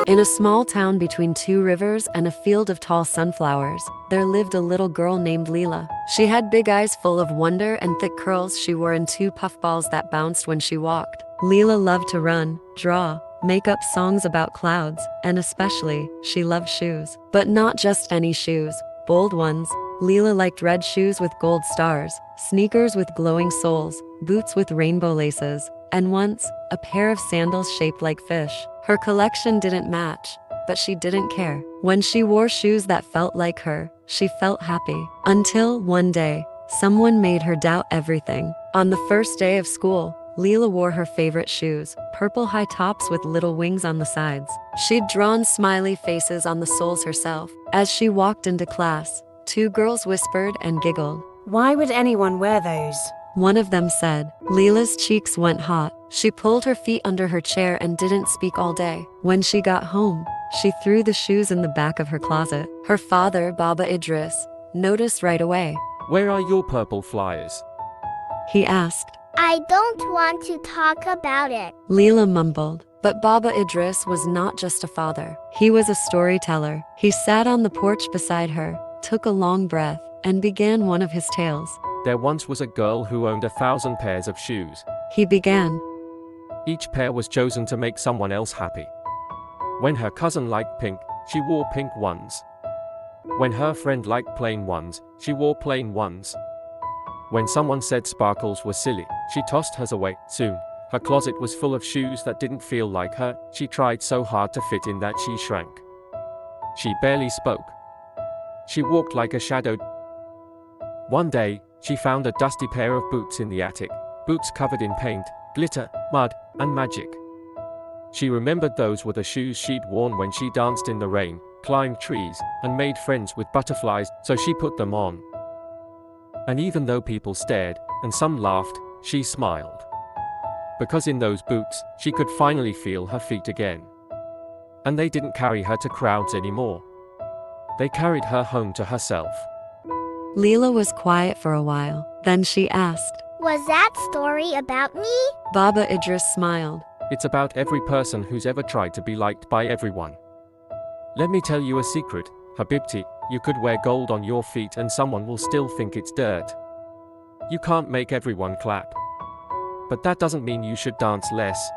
In a small town between two rivers and a field of tall sunflowers, there lived a little girl named Leela. She had big eyes full of wonder and thick curls she wore in two puffballs that bounced when she walked. Leela loved to run, draw, make up songs about clouds, and especially, she loved shoes. But not just any shoes, bold ones. Leela liked red shoes with gold stars, sneakers with glowing soles, boots with rainbow laces, and once, a pair of sandals shaped like fish. Her collection didn't match, but she didn't care. When she wore shoes that felt like her, she felt happy. Until one day, someone made her doubt everything. On the first day of school, Leela wore her favorite shoes, purple high tops with little wings on the sides. She'd drawn smiley faces on the soles herself. As she walked into class, two girls whispered and giggled. "Why would anyone wear those?" One of them said. Leela's cheeks went hot. She pulled her feet under her chair and didn't speak all day. When she got home, she threw the shoes in the back of her closet. Her father, Baba Idris, noticed right away. "Where are your purple flyers?" He asked. I don't want to talk about it. Leela mumbled. But Baba Idris was not just a father. He was a storyteller. He sat on the porch beside her, took a long breath, and began one of his tales. "There once was a girl who owned 1,000 pairs of shoes. He began. Each pair was chosen to make someone else happy. When her cousin liked pink, she wore pink ones. When her friend liked plain ones, she wore plain ones. When someone said sparkles were silly, she tossed hers away. Soon, her closet was full of shoes that didn't feel like her. She tried so hard to fit in that she shrank. She barely spoke. She walked like a shadow. One day, she found a dusty pair of boots in the attic, boots covered in paint, glitter, mud, and magic. She remembered those were the shoes she'd worn when she danced in the rain, climbed trees, and made friends with butterflies, so she put them on. And even though people stared, and some laughed, she smiled. Because in those boots, she could finally feel her feet again. And they didn't carry her to crowds anymore. They carried her home to herself. Leela was quiet for a while. Then she asked. Was that story about me? Baba Idris smiled. It's about every person who's ever tried to be liked by everyone. Let me tell you a secret, Habibti, you could wear gold on your feet and someone will still think it's dirt. You can't make everyone clap. But that doesn't mean you should dance less.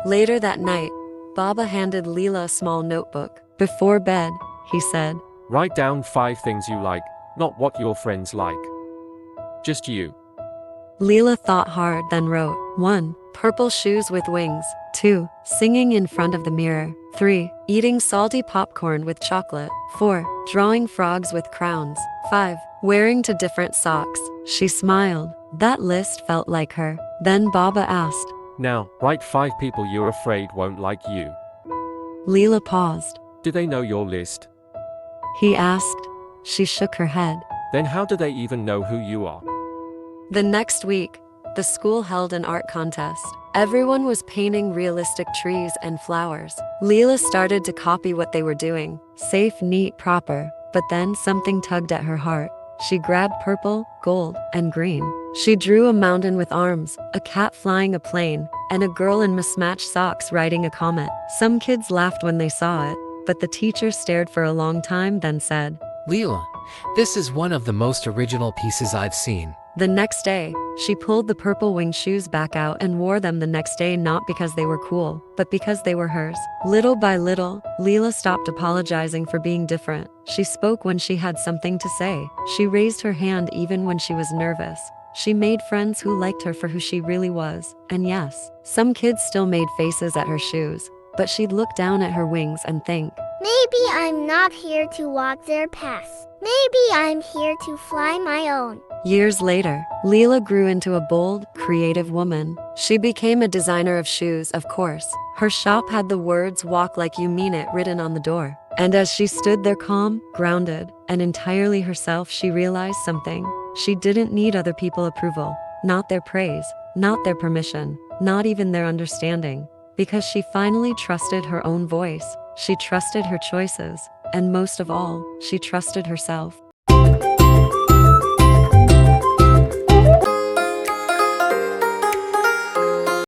Later that night, Baba handed Leela a small notebook. Before bed, he said, Write down 5 things you like, not what your friends like. Just you. Leela thought hard, then wrote, 1. Purple shoes with wings. 2. Singing in front of the mirror. 3. Eating salty popcorn with chocolate. 4. Drawing frogs with crowns. 5. Wearing to different socks. She smiled. That list felt like her. Then Baba asked, Now, write 5 people you're afraid won't like you. Leela paused. Do they know your list? He asked. She shook her head. Then how do they even know who you are? The next week, the school held an art contest. Everyone was painting realistic trees and flowers. Leela started to copy what they were doing. Safe, neat, proper. But then something tugged at her heart. She grabbed purple, gold, and green. She drew a mountain with arms, a cat flying a plane, and a girl in mismatched socks riding a comet. Some kids laughed when they saw it, but the teacher stared for a long time, then said, Leela, this is one of the most original pieces I've seen. The next day, she pulled the purple winged shoes back out and wore them the next day, not because they were cool, but because they were hers. Little by little, Leela stopped apologizing for being different. She spoke when she had something to say. She raised her hand even when she was nervous. She made friends who liked her for who she really was. And yes, some kids still made faces at her shoes, but she'd look down at her wings and think, Maybe I'm not here to walk their paths. Maybe I'm here to fly my own. Years later, Leela grew into a bold, creative woman. She became a designer of shoes, of course. Her shop had the words "Walk like you mean it" written on the door. And as she stood there calm, grounded, and entirely herself, she realized something. She didn't need other people's approval, not their praise, not their permission, not even their understanding. Because she finally trusted her own voice. She trusted her choices. And most of all, she trusted herself.